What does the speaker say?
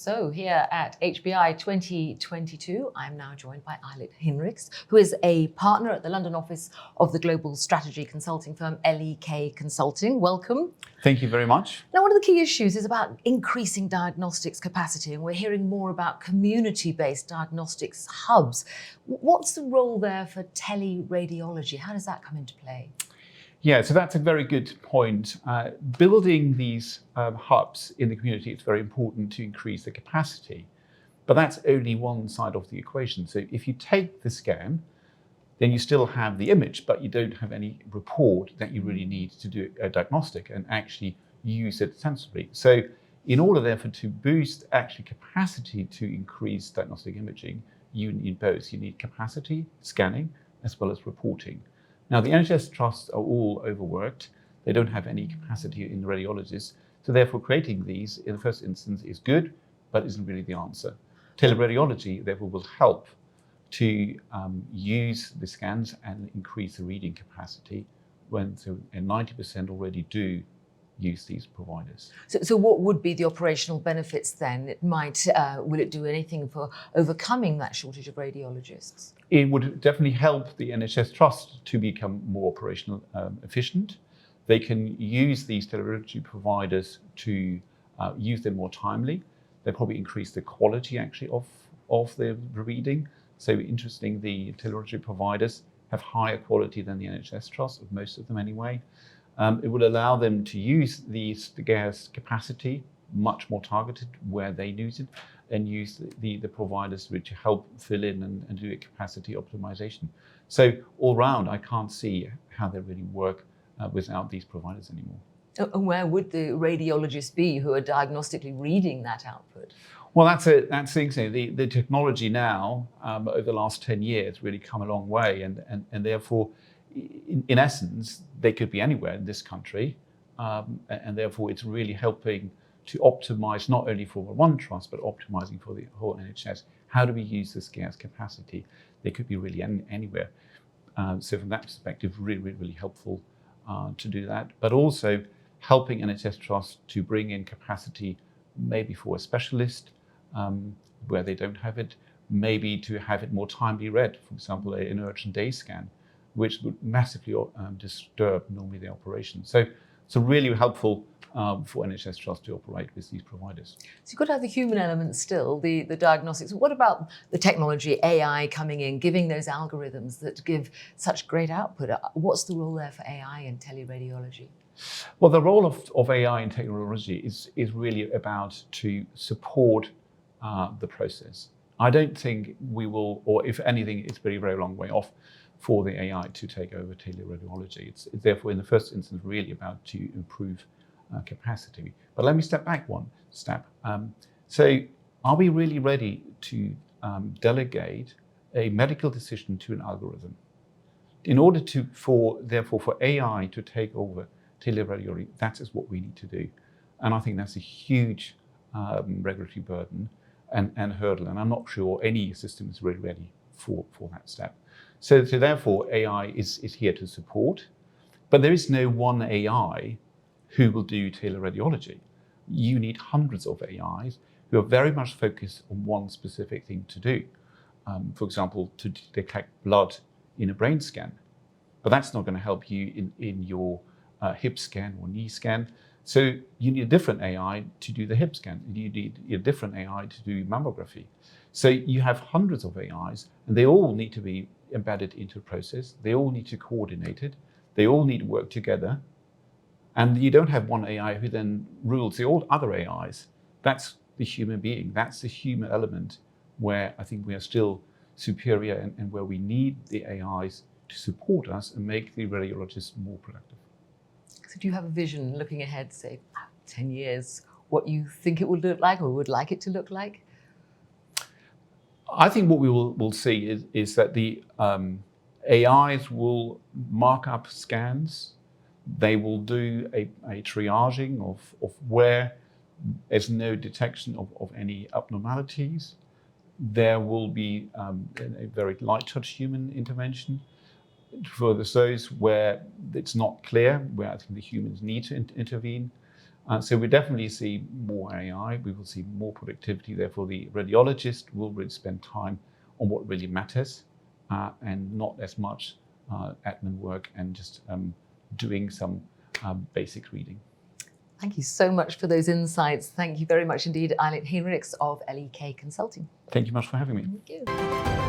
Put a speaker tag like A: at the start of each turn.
A: So here at HBI 2022, I'm now joined by Eilert Hinrichs, who is a partner at the London office of the global strategy consulting firm L.E.K Consulting. Welcome.
B: Thank you very much.
A: Now, one of the key issues is about increasing diagnostics capacity, and we're hearing more about community-based diagnostics hubs. What's the role there for teleradiology? How does that come into play?
B: Yeah, so that's a very good point. Building these hubs in the community is very important to increase the capacity, but that's only one side of the equation. So if you take the scan, then you still have the image, but you don't have any report that you really need to do a diagnostic and actually use it sensibly. So in order, therefore, to boost actually capacity to increase diagnostic imaging, you need both. You need capacity, scanning, as well as reporting. Now, the NHS trusts are all overworked. They don't have any capacity in the radiologists. So therefore, creating these in the first instance is good, but isn't really the answer. Teleradiology, therefore, will help to use the scans and increase the reading capacity when 90% already do use these providers.
A: So what would be the operational benefits then? Will it do anything for overcoming that shortage of radiologists?
B: It would definitely help the NHS Trust to become more operational efficient. They can use these teleradiology providers to use them more timely. They probably increase the quality actually of the reading. So interesting, the teleradiology providers have higher quality than the NHS Trust, most of them anyway. It will allow them to use the scarce capacity much more targeted where they use it, and use the providers to help fill in and do a capacity optimization. So all round, I can't see how they really work without these providers anymore.
A: And where would the radiologists be who are diagnostically reading that output?
B: Well, that's interesting. The technology now over the last 10 years really come a long way, and therefore, in essence, they could be anywhere in this country, and therefore it's really helping to optimize not only for one trust, but optimizing for the whole NHS. How do we use the scarce capacity? They could be really anywhere. So from that perspective, really helpful to do that, but also helping NHS trusts to bring in capacity maybe for a specialist where they don't have it, maybe to have it more timely read, for example, an urgent day scan, which would massively disturb normally the operation. So really helpful for NHS Trust to operate with these providers.
A: So you've got to have the human element still, the diagnostics. What about the technology, AI coming in, giving those algorithms that give such great output? What's the role there for AI in teleradiology?
B: Well, the role of AI in technology is really about to support the process. I don't think we will, or if anything, it's very, very long way off for the AI to take over teleradiology. It's therefore, in the first instance, really about to improve capacity. But let me step back one step. So are we really ready to delegate a medical decision to an algorithm? In order for AI to take over teleradiology, that is what we need to do. And I think that's a huge regulatory burden and hurdle. And I'm not sure any system is really ready for that step. So therefore, AI is here to support, but there is no one AI who will do teleradiology. You need hundreds of AIs who are very much focused on one specific thing to do. For example, to detect blood in a brain scan. But that's not going to help you in your hip scan or knee scan. So you need a different AI to do the hip scan. You need a different AI to do mammography. So you have hundreds of AIs, and they all need to be embedded into a process. They all need to coordinate it. They all need to work together. And you don't have one AI who then rules the all other AIs. That's the human being. That's the human element where I think we are still superior and where we need the AIs to support us and make the radiologists more productive.
A: So do you have a vision looking ahead, say 10 years, what you think it will look like or would like it to look like?
B: I think what we will see is that the AIs will mark up scans. They will do a triaging of where there's no detection of any abnormalities. There will be a very light touch human intervention for those where it's not clear, where I think the humans need to intervene. So we definitely see more AI. We will see more productivity. Therefore, the radiologist will really spend time on what really matters and not as much admin work and just doing some basic reading.
A: Thank you so much for those insights. Thank you very much indeed, Eilert Hinrichs of L.E.K Consulting.
B: Thank you much for having me.
A: Thank you.